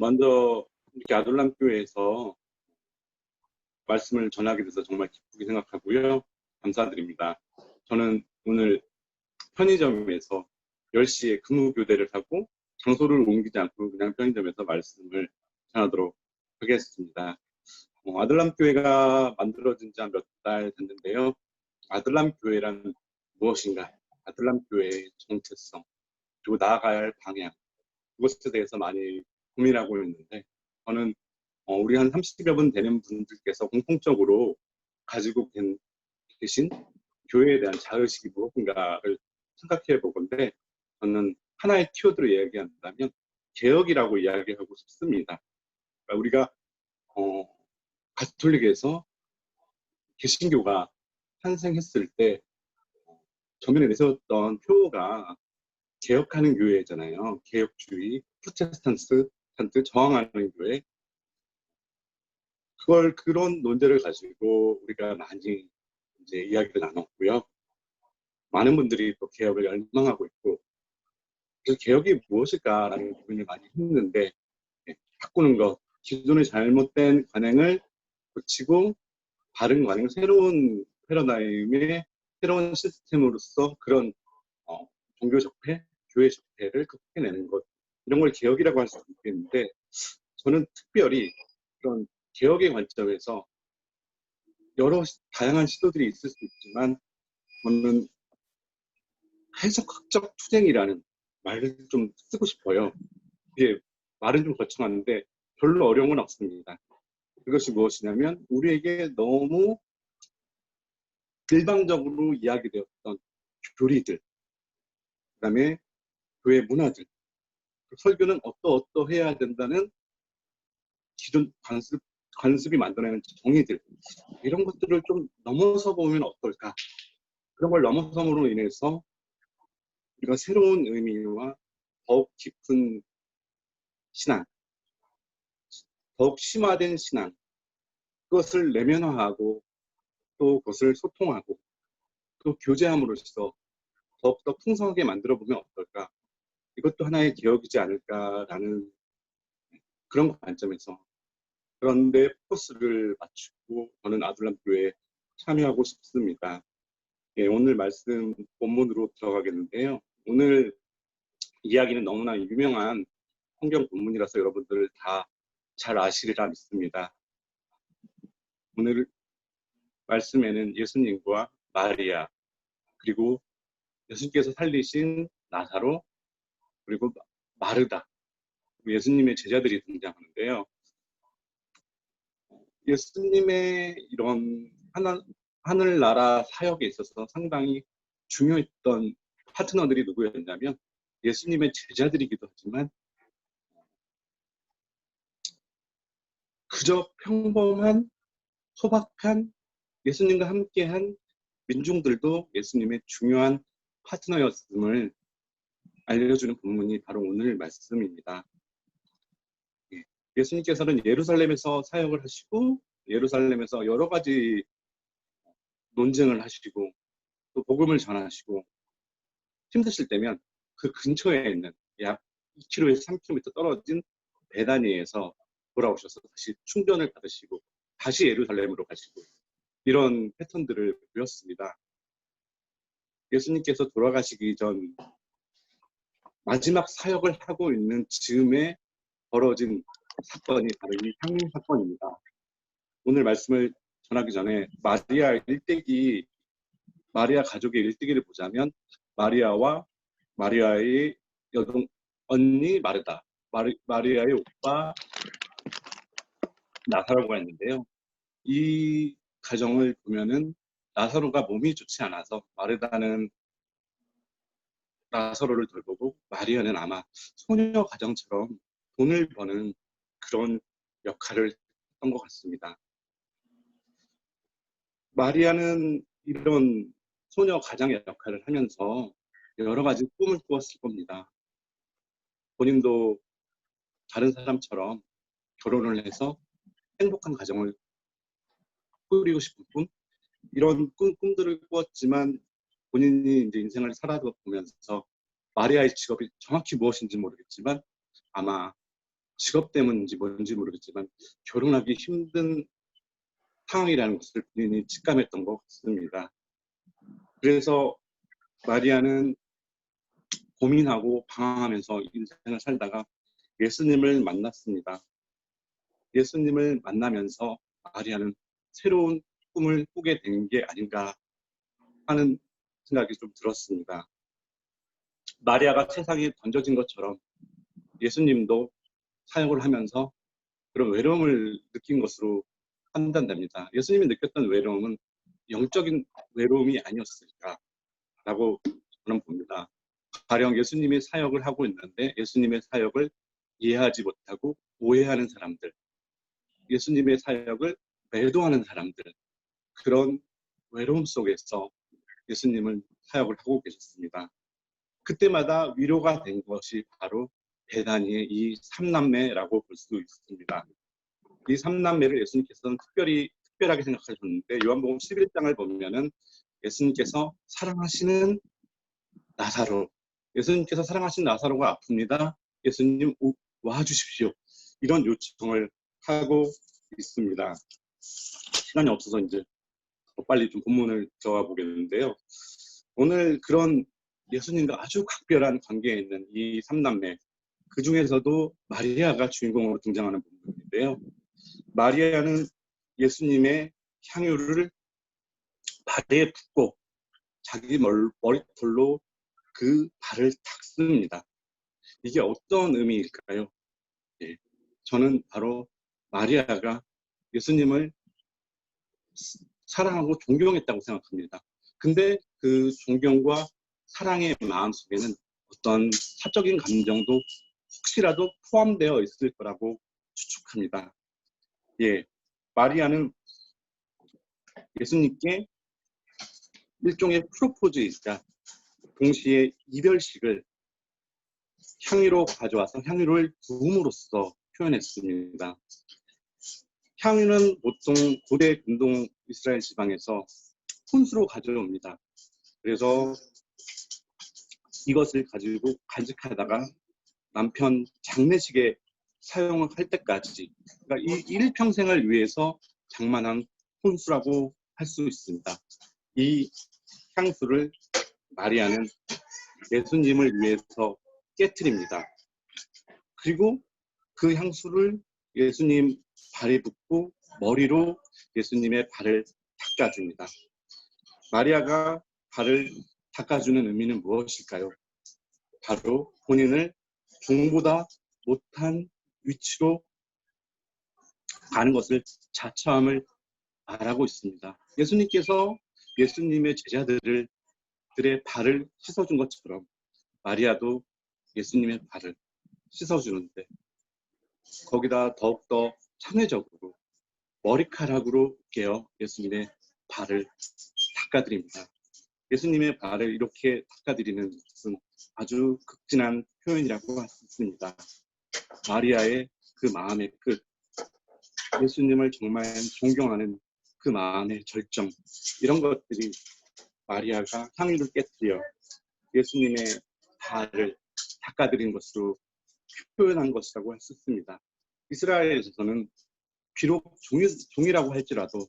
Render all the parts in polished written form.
먼저 이렇게 아들람 교회에서 말씀을 전하게 돼서 정말 기쁘게 생각하고요. 감사드립니다. 저는 오늘 편의점에서 10시에 근무교대를 하고 장소를 옮기지 않고 그냥 편의점에서 말씀을 전하도록 하겠습니다. 아들람 교회가 만들어진 지 한 몇 달 됐는데요. 아들람 교회란 무엇인가? 아들람 교회의 정체성, 그리고 나아가야 할 방향, 그것에 대해서 많이 고민하고 있는데, 저는 우리 한 30여 분 되는 분들께서 공통적으로 가지고 계신 교회에 대한 자의식이 무엇인가를 생각해 보건데, 저는 하나의 키워드로 이야기한다면 개혁이라고 이야기하고 싶습니다. 그러니까 우리가 가톨릭에서 개신교가 탄생했을 때 전면에 내세웠던 표가 개혁하는 교회잖아요. 개혁주의, 프로테스탄트 저항하는 교회. 그런 논제를 가지고 우리가 많이 이제 이야기를 나눴고요. 많은 분들이 또 개혁을 열망하고 있고, 그 개혁이 무엇일까라는 고민을 많이 했는데, 바꾸는 것, 기존의 잘못된 관행을 고치고 바른 관행, 새로운 패러다임의 새로운 시스템으로서 그런 종교 적폐, 교회 적폐를 극복해내는 것, 이런 걸 개혁이라고 할 수 있겠는데, 저는 특별히 그런 개혁의 관점에서 여러 다양한 시도들이 있을 수 있지만, 저는 해석학적 투쟁이라는 말을 좀 쓰고 싶어요. 이게 말은 좀 거창한데 별로 어려운 건 없습니다. 그것이 무엇이냐면 우리에게 너무 일방적으로 이야기되었던 교리들, 그다음에 교회 문화들, 설교는 어떠해야 된다는 기존 관습이 만들어내는 정의들, 이런 것들을 좀 넘어서 보면 어떨까? 그런 걸 넘어섬으로 인해서 우리가 새로운 의미와 더욱 깊은 신앙, 더욱 심화된 신앙, 그것을 내면화하고 또 그것을 소통하고 또 교제함으로써 더욱더 풍성하게 만들어보면 어떨까? 이것도 하나의 개혁이지 않을까라는 그런 관점에서, 그런데 포커스를 맞추고 저는 아둘람 교회에 참여하고 싶습니다. 예, 오늘 말씀 본문으로 들어가겠는데요. 오늘 이야기는 너무나 유명한 성경 본문이라서 여러분들 다 잘 아시리라 믿습니다. 오늘 말씀에는 예수님과 마리아, 그리고 예수님께서 살리신 나사로, 그리고 마르다, 예수님의 제자들이 등장하는데요. 예수님의 이런 하늘나라 사역에 있어서 상당히 중요했던 파트너들이 누구였냐면 예수님의 제자들이기도 하지만 그저 평범한 소박한 예수님과 함께한 민중들도 예수님의 중요한 파트너였음을 알려주는 본문이 바로 오늘 말씀입니다. 예수님께서는 예루살렘에서 사역을 하시고 예루살렘에서 여러 가지 논쟁을 하시고 또 복음을 전하시고 힘드실 때면 그 근처에 있는 약 2km에서 3km 떨어진 베다니에서 돌아오셔서 다시 충전을 받으시고 다시 예루살렘으로 가시고 이런 패턴들을 보였습니다. 예수님께서 돌아가시기 전 마지막 사역을 하고 있는 즈음에 벌어진 사건이 바로 이 향유 사건입니다. 오늘 말씀을 전하기 전에 마리아 가족의 일대기를 보자면 마리아와 마리아의 여동 언니 마르다, 마리아의 오빠 나사로가 있는데요. 이 가정을 보면은 나사로가 몸이 좋지 않아서 마르다는 나사로를 돌보고 마리아는 아마 소녀 가정처럼 돈을 버는 그런 역할을 했던 것 같습니다. 마리아는 이런 소녀 가장의 역할을 하면서 여러 가지 꿈을 꾸었을 겁니다. 본인도 다른 사람처럼 결혼을 해서 행복한 가정을 꾸리고 싶은 꿈, 이런 꿈들을 꾸었지만 본인이 이제 인생을 살아보면서 마리아의 직업이 정확히 무엇인지 모르겠지만 아마 직업 때문인지 뭔지 모르겠지만 결혼하기 힘든 상황이라는 것을 본인이 직감했던 것 같습니다. 그래서 마리아는 고민하고 방황하면서 인생을 살다가 예수님을 만났습니다. 예수님을 만나면서 마리아는 새로운 꿈을 꾸게 된 게 아닌가 하는 생각이 좀 들었습니다. 마리아가 세상에 던져진 것처럼 예수님도 사역을 하면서 그런 외로움을 느낀 것으로 판단됩니다. 예수님이 느꼈던 외로움은 영적인 외로움이 아니었을까라고 저는 봅니다. 가령 예수님이 사역을 하고 있는데 예수님의 사역을 이해하지 못하고 오해하는 사람들, 예수님의 사역을 매도하는 사람들, 그런 외로움 속에서 예수님은 사역을 하고 계셨습니다. 그때마다 위로가 된 것이 바로 베다니의 이 삼남매라고 볼 수 있습니다. 이 삼남매를 예수님께서는 특별하게 생각하셨는데 요한복음 11장을 보면은 예수님께서 사랑하시는 나사로, 예수님께서 사랑하시는 나사로가 아픕니다. 예수님 와주십시오. 이런 요청을 하고 있습니다. 시간이 없어서 이제 빨리 좀 본문을 들어가 보겠는데요. 오늘 그런 예수님과 아주 각별한 관계에 있는 이 삼남매, 그 중에서도 마리아가 주인공으로 등장하는 부분인데요. 마리아는 예수님의 향유를 발에 붓고 자기 머리털로 그 발을 닦습니다. 이게 어떤 의미일까요? 예, 저는 바로 마리아가 예수님을 사랑하고 존경했다고 생각합니다. 근데 그 존경과 사랑의 마음 속에는 어떤 사적인 감정도 혹시라도 포함되어 있을 거라고 추측합니다. 예, 마리아는 예수님께 일종의 프로포즈이자 동시에 이별식을 향유로 가져와서 향유를 부음으로써 표현했습니다. 향유는 보통 고대 근동 이스라엘 지방에서 혼수로 가져옵니다. 그래서 이것을 가지고 간직하다가 남편 장례식에 사용할 때까지, 그러니까 이 일평생을 위해서 장만한 혼수라고 할 수 있습니다. 이 향수를 마리아는 예수님을 위해서 깨트립니다. 그리고 그 향수를 예수님 발에 붓고 머리로 예수님의 발을 닦아줍니다. 마리아가 발을 닦아주는 의미는 무엇일까요? 바로 본인을 종보다 못한 위치로 가는 것을 자처함을 말하고 있습니다. 예수님께서 예수님의 제자들의 발을 씻어준 것처럼 마리아도 예수님의 발을 씻어주는데 거기다 더욱더 참회적으로 머리카락으로 깨어 예수님의 발을 닦아드립니다. 예수님의 발을 이렇게 닦아드리는 것은 아주 극진한 표현이라고 할 수 있습니다. 마리아의 그 마음의 끝, 예수님을 정말 존경하는 그 마음의 절정, 이런 것들이 마리아가 향유를 깨뜨려 예수님의 발을 닦아드린 것으로 표현한 것이라고 할 수 있습니다. 이스라엘에서는 비록 종이라고 할지라도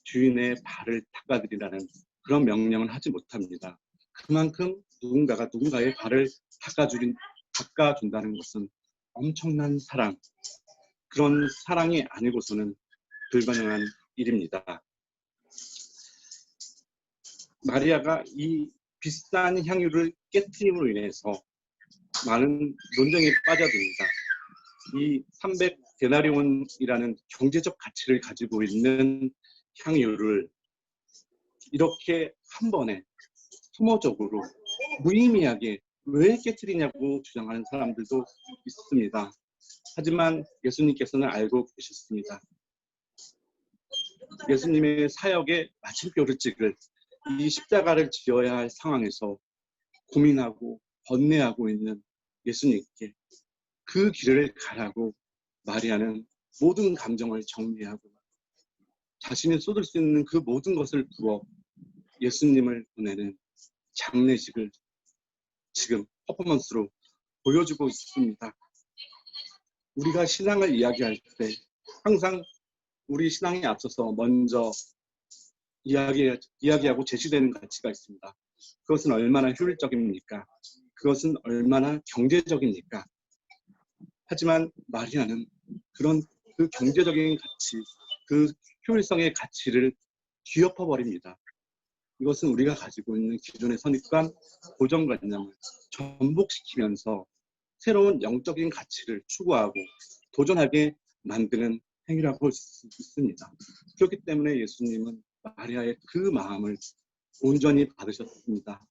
주인의 발을 닦아드리라는 그런 명령을 하지 못합니다. 그만큼 누군가가 누군가의 발을 닦아준다는 것은 엄청난 사랑, 그런 사랑이 아니고서는 불가능한 일입니다. 마리아가 이 비싼 향유를 깨트림으로 인해서 많은 논쟁에 빠져듭니다. 이 300데나리온이라는 경제적 가치를 가지고 있는 향유를 이렇게 한 번에 소모적으로 무의미하게 왜 깨트리냐고 주장하는 사람들도 있습니다. 하지만 예수님께서는 알고 계셨습니다. 예수님의 사역의 마침표를 찍을 이 십자가를 지어야 할 상황에서 고민하고 번뇌하고 있는 예수님께 그 길을 가라고 마리아는 모든 감정을 정리하고 자신이 쏟을 수 있는 그 모든 것을 부어 예수님을 보내는 장례식을 지금 퍼포먼스로 보여주고 있습니다. 우리가 신앙을 이야기할 때 항상 우리 신앙에 앞서서 먼저 이야기하고 제시되는 가치가 있습니다. 그것은 얼마나 효율적입니까? 그것은 얼마나 경제적입니까? 하지만 마리아는 그 경제적인 가치, 그 효율성의 가치를 뒤엎어버립니다. 이것은 우리가 가지고 있는 기존의 선입관, 고정관념을 전복시키면서 새로운 영적인 가치를 추구하고 도전하게 만드는 행위라고 볼 수 있습니다. 그렇기 때문에 예수님은 마리아의 그 마음을 온전히 받으셨습니다.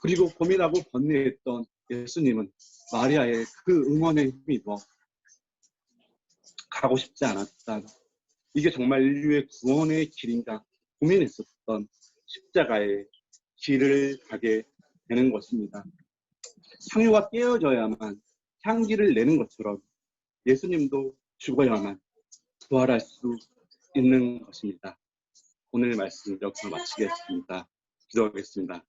그리고 고민하고 번뇌했던 예수님은 마리아의 그 응원에 힘입어 가고 싶지 않았다. 이게 정말 인류의 구원의 길인가 고민했었던 십자가의 길을 가게 되는 것입니다. 향유가 깨어져야만 향기를 내는 것처럼 예수님도 죽어야만 부활할 수 있는 것입니다. 오늘 말씀 여기서 마치겠습니다. 기도하겠습니다.